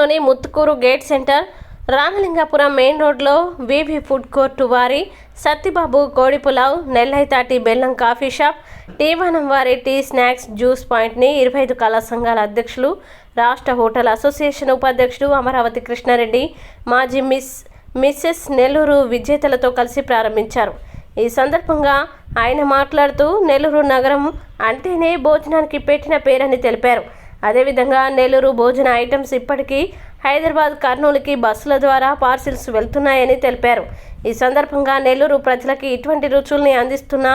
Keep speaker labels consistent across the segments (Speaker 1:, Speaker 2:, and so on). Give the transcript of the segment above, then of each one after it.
Speaker 1: పట్టణంలోని Muthukur gate centre, Ramalingapuram main రోడ్లో VV food court వారి సత్తిబాబు కోడి పులావ్, నెల్లైతాటి బెల్లం కాఫీ షాప్, టీవనం వారి టీ స్నాక్స్ జ్యూస్ పాయింట్ని 25 కళా సంఘాల అధ్యక్షులు, రాష్ట్ర హోటల్ అసోసియేషన్ ఉపాధ్యక్షుడు అమరావతి కృష్ణారెడ్డి, మాజీ మిస్సెస్ నెల్లూరు విజేతలతో కలిసి ప్రారంభించారు. ఈ సందర్భంగా ఆయన మాట్లాడుతూ నెల్లూరు నగరం అంటేనే భోజనానికి పెట్టిన పేరని తెలిపారు. అదేవిధంగా నెల్లూరు భోజన ఐటమ్స్ ఇప్పటికీ హైదరాబాద్, కర్నూలుకి బస్సుల ద్వారా పార్సిల్స్ వెళ్తున్నాయని తెలిపారు. ఈ సందర్భంగా నెల్లూరు ప్రజలకి ఇటువంటి రుచుల్ని అందిస్తున్న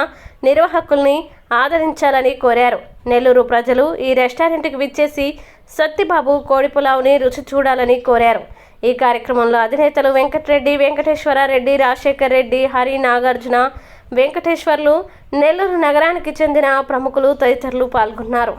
Speaker 1: నిర్వాహకుల్ని ఆదరించాలని కోరారు. నెల్లూరు ప్రజలు ఈ రెస్టారెంట్కి విచ్చేసి సత్తిబాబు కోడి పులావ్ని రుచి చూడాలని కోరారు. ఈ కార్యక్రమంలో అధినేతలు వెంకటరెడ్డి, వెంకటేశ్వరారెడ్డి, రాజశేఖర్ రెడ్డి, హరి, నాగార్జున, వెంకటేశ్వర్లు, నెల్లూరు నగరానికి చెందిన ప్రముఖులు తదితరులు పాల్గొన్నారు.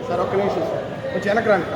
Speaker 2: సార్ ఒక్క నిమిషం సార్, కొంచెం వెనక్కి రండి.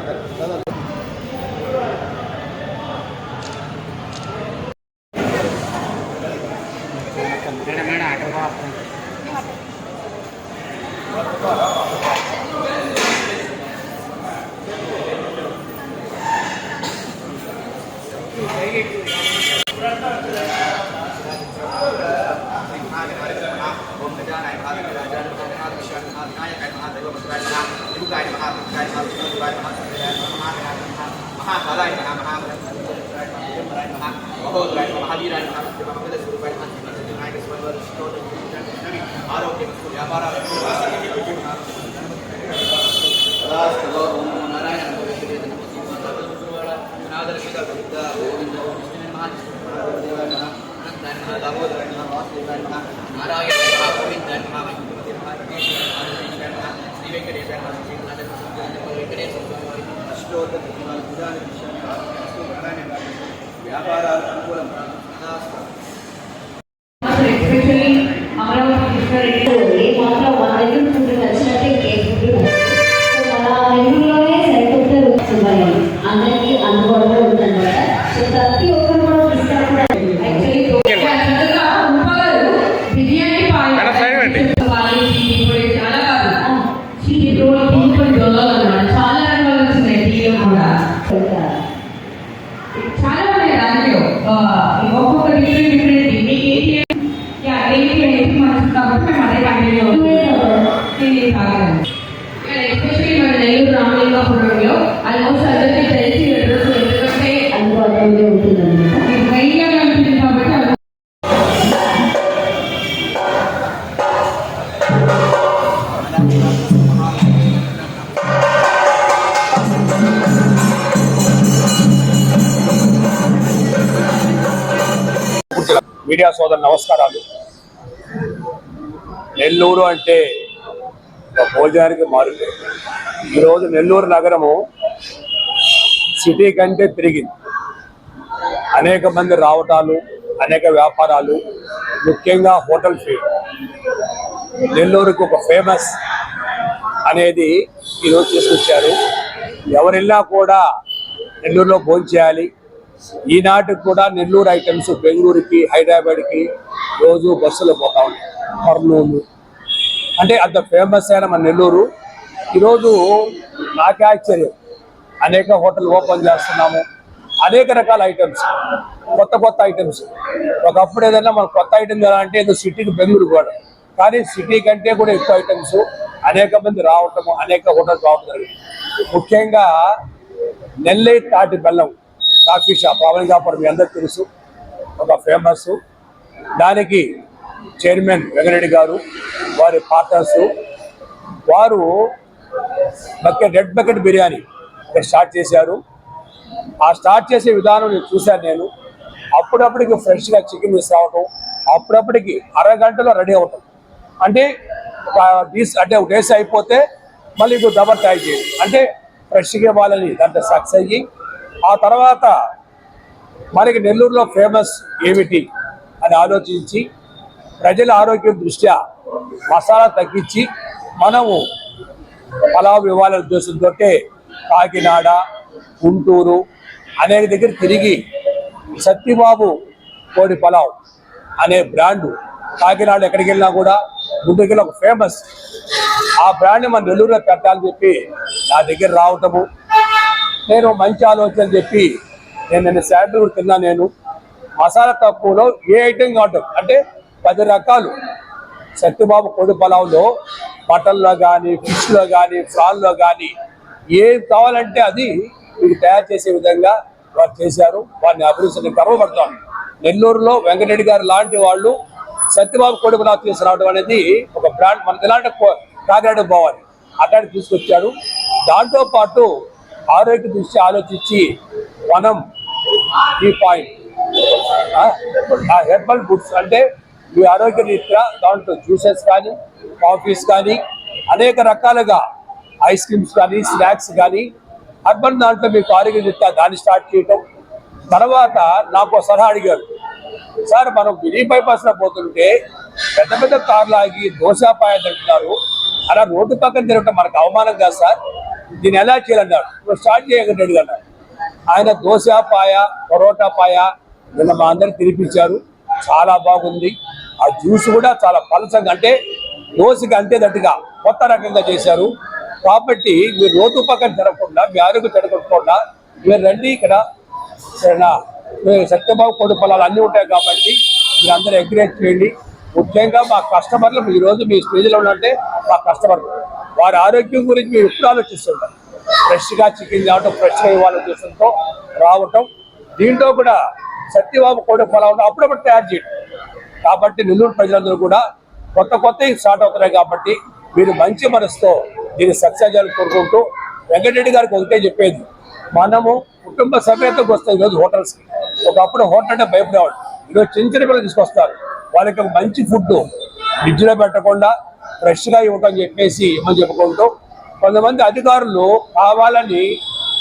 Speaker 3: అందరికీ అందుబాటులో ఉందన్నమాట. సో ప్రతి ఒక్కరు కూడా చాలా రకాలు వచ్చినాయి. టీలో కూడా
Speaker 4: ఒక్కొక్క డిఫరెంట్ మీ ఏరియా అనేది మనకు కాబట్టి మేము అదే కంటిన్యూ ఎస్పెషల్లీ మన నెల్లూరు రామలింగాపురంలో ఆల్మోస్ట్ అందరికీ తెలిసి ఎందుకంటే
Speaker 3: అందుబాటులో ఉంటుందన్నమాట.
Speaker 4: మెయిన్గా ఉంటుంది కాబట్టి
Speaker 5: మీడియా సోదరు నమస్కారాలు. నెల్లూరు అంటే ఒక భోజనానికి మారుతుంది. ఈరోజు నెల్లూరు నగరము సిటీ కంటే పెరిగింది. అనేక మంది రావటాలు, అనేక వ్యాపారాలు, ముఖ్యంగా హోటల్ ఫీల్డ్ నెల్లూరుకు ఒక ఫేమస్ అనేది ఈరోజు తీసుకొచ్చారు. ఎవరెళ్ళా కూడా నెల్లూరులో భోజనం చేయాలి. ఈనాటికి కూడా నెల్లూరు ఐటమ్స్ బెంగళూరుకి, హైదరాబాద్కి రోజు బస్సులు పోతా ఉన్నాయి. కర్నూలు అంటే అంత ఫేమస్ అయిన మన నెల్లూరు ఈరోజు నాకే ఆశ్చర్యం. అనేక హోటల్ ఓపెన్ చేస్తున్నాము, అనేక రకాల ఐటమ్స్, కొత్త కొత్త ఐటమ్స్. ఒకప్పుడు ఏదైనా మన కొత్త ఐటమ్ అంటే ఏదో సిటీకి బెంగళూరు కూడా, కానీ సిటీ కంటే కూడా ఎక్కువ ఐటమ్స్, అనేక మంది రావటము, అనేక హోటల్స్ రావటం జరిగింది. ముఖ్యంగా నెల్లై తాటి బెల్లం కాఫీ షాప్ రామలింగాపురం మీ అందరికి తెలుసు, ఒక ఫేమస్. దానికి చైర్మన్ వెంకరెడ్డి గారు, వారి పార్ట్నర్స్, వారు రెడ్ బకెట్ బిర్యానీ స్టార్ట్ చేశారు. ఆ స్టార్ట్ చేసే విధానం నేను చూశాను. నేను అప్పుడప్పటికి ఫ్రెష్గా చికెన్ తీసుకురావటం, అప్పుడప్పటికి అరగంటలో రెడీ అవటం. అంటే ఒక డేస్ అయిపోతే మళ్ళీ ఇంకో డబల్ ట్రై చేయండి, అంటే ఫ్రెష్గా వాళ్ళని దాంట్లో సక్సెస్ అయ్యి ఆ తర్వాత మనకి నెల్లూరులో ఫేమస్ ఏమిటి అని ఆలోచించి ప్రజల ఆరోగ్యం దృష్ట్యా మసాలా తగ్గించి మనము పలావ్ ఇవ్వాలనే ఉద్దేశంతో కాకినాడ, గుంటూరు అనేక దగ్గర తిరిగి సత్యబాబు కోడి పలావ్ అనే బ్రాండు కాకినాడ ఎక్కడికి వెళ్ళినా కూడా గుంటూరుకి వెళ్ళి ఒక ఫేమస్. ఆ బ్రాండ్ని మన నెల్లూరులో పెట్టాలని చెప్పి నా దగ్గర రావటము, నేను మంచి ఆలోచన చెప్పి నేను శాలరీ కూడా తిన్నా. నేను మసాలా తక్కువలో ఏ ఐటెం కావటం అంటే 10 రకాలు సత్యబాబు కోడి పలావ్లో మటన్లో కానీ, ఫిష్లో కానీ, ఫ్రాన్లో కానీ ఏం కావాలంటే అది మీకు తయారు చేసే విధంగా వారు చేశారు. వారిని అభివృద్ధి గర్వపడతాను. నెల్లూరులో వెంకటరెడ్డి గారు లాంటి వాళ్ళు సత్యబాబు కోడి పలావ్ తీసుకురావడం అనేది ఒక బ్రాండ్. మనకి ఎలాంటి కాకినాడ పోవాలి అట్లాంటి తీసుకొచ్చారు. దాంతోపాటు ఆరోగ్య దృష్టి ఆలోచించి మనం ఈ పాయింట్ హెర్బల్ ఫుడ్స్ అంటే మీ ఆరోగ్య రీత్యా దాంట్లో జ్యూసెస్ కానీ, కాఫీస్ కానీ, అనేక రకాలుగా ఐస్ క్రీమ్స్ కానీ, స్నాక్స్ కానీ హెర్బల్ దాంట్లో మీకు ఆరోగ్య రీత్యా దాన్ని స్టార్ట్ చేయటం. తర్వాత నాకు సలహా అడిగారు, సార్ మనం మినీ బైపాస్లో పోతుంటే పెద్ద పెద్ద కార్లు ఆగి దోశాపాయ తింటున్నారు, అలా రోడ్డు పక్కన తిరగటం మనకు అవమానం కాదు సార్, దీన్ని ఎలా చేయాలన్నాడు. ఇప్పుడు స్టార్ట్ చేయగలిగాడు అన్నాడు. ఆయన దోశ పాయ, పరోటా పాయ నిన్న మా అందరికి తినిపించారు. చాలా బాగుంది. ఆ జ్యూస్ కూడా చాలా పలసంగా, అంటే దోశకి అంటేటట్టుగా కొత్త రకంగా చేశారు. కాబట్టి మీరు రోడ్డు పక్కన తిరగకుండా, మీ ఆరోగ్యం తిరగకుండా మీరు రండి. ఇక్కడ సరేనా, సత్యబాబు కోడి పొలాలు అన్నీ ఉంటాయి కాబట్టి మీరు అందరూ ఎంకరేజ్ చేయండి. ముఖ్యంగా మా కస్టమర్లు ఈరోజు మీ స్టేజ్లో ఉన్నట్టే మా కస్టమర్లు వారి ఆరోగ్యం గురించి మీరు ఎప్పుడు ఆలోచిస్తుంటారు. ఫ్రెష్గా చికెన్ కావటం, ఫ్రెష్గా ఇవ్వాలని ఉద్దేశంతో రావటం. దీంట్లో కూడా సత్యబాబు కోడి పొలాలు అప్పుడప్పుడు తయారు చేయడం. కాబట్టి నెల్లూరు ప్రజలందరూ కూడా కొత్త కొత్తవి స్టార్ట్ అవుతున్నాయి. కాబట్టి మీరు మంచి మనసుతో దీన్ని సక్సెస్ చేయాలని కోరుకుంటూ వెంకటరెడ్డి గారికి ఒకటే చెప్పేది, మనము కుటుంబ సమేతంగా వస్తాం ఈరోజు హోటల్స్కి. ఒకప్పుడు హోటల్ అంటే భయపడేవాడు, ఈరోజు చిన్న చిన్న పిల్లలు తీసుకొస్తారు. వాళ్ళకి ఒక మంచి ఫుడ్ ఫ్రిడ్జ్లో పెట్టకుండా ఫ్రెష్గా ఇవ్వటం చెప్పేసి ఇవ్వమని చెప్పుకుంటూ కొంతమంది అధికారులు కావాలని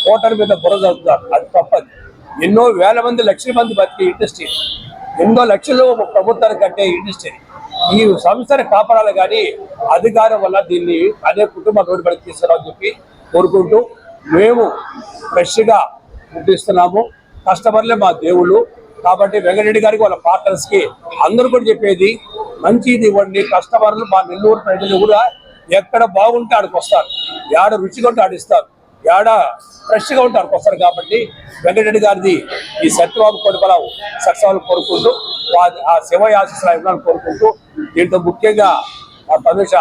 Speaker 5: హోటల్ మీద బుర్ర చదువుతారు. అది తప్పదు. ఎన్నో వేల మంది, లక్షల మంది బతికే ఇండస్ట్రీ, ఎన్నో లక్షలు ప్రభుత్వానికి కట్టే ఇండస్ట్రీ. ఈ సంస్థని కాపాడాలి, కానీ అధికారం వల్ల దీన్ని అదే కుటుంబ రోడ్డు పడికి తీసుకురావని చెప్పి కోరుకుంటూ మేము ఫ్రెష్గా గుర్తిస్తున్నాము. కస్టమర్లే మా దేవుళ్ళు. కాబట్టి వెంకటరెడ్డి గారికి వాళ్ళ పార్ట్నర్స్కి అందరూ కూడా చెప్పేది, మంచిది ఇవ్వండి. కస్టమర్లు మా నెల్లూరు ప్రజలు కూడా ఎక్కడ బాగుంటే ఆడికి వస్తారు, ఆడ రుచిగా ఉంటే ఆడిస్తారు. ఏడా ఫ్రెష్గా ఉంటారు వస్తారు కాబట్టి వెంకటరెడ్డి గారిది ఈ సత్యబాబు కోడిపలావు సక్సెస్ కోరుకుంటూ ఆ శివ ఆశీస్సులు ఇవ్వాలని కోరుకుంటూ దీంట్లో ముఖ్యంగా మా తనుష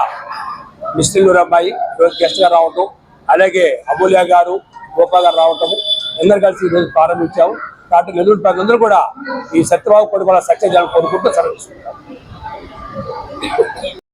Speaker 5: మిస్టిల్లూరు అమ్మాయి ఈరోజు గెస్ట్ గా రావటం, అలాగే అమూల్య గారు గోపాల్ గారు రావటము అందరు కలిసి ఈరోజు ప్రారంభించాము. కాబట్టి నెల్లూరు ప్రజలందరూ కూడా ఈ సత్యబాబు కోడిపలావు సక్సెస్ చేయాలని కోరుకుంటూ సెలవు తీసుకుంటాం.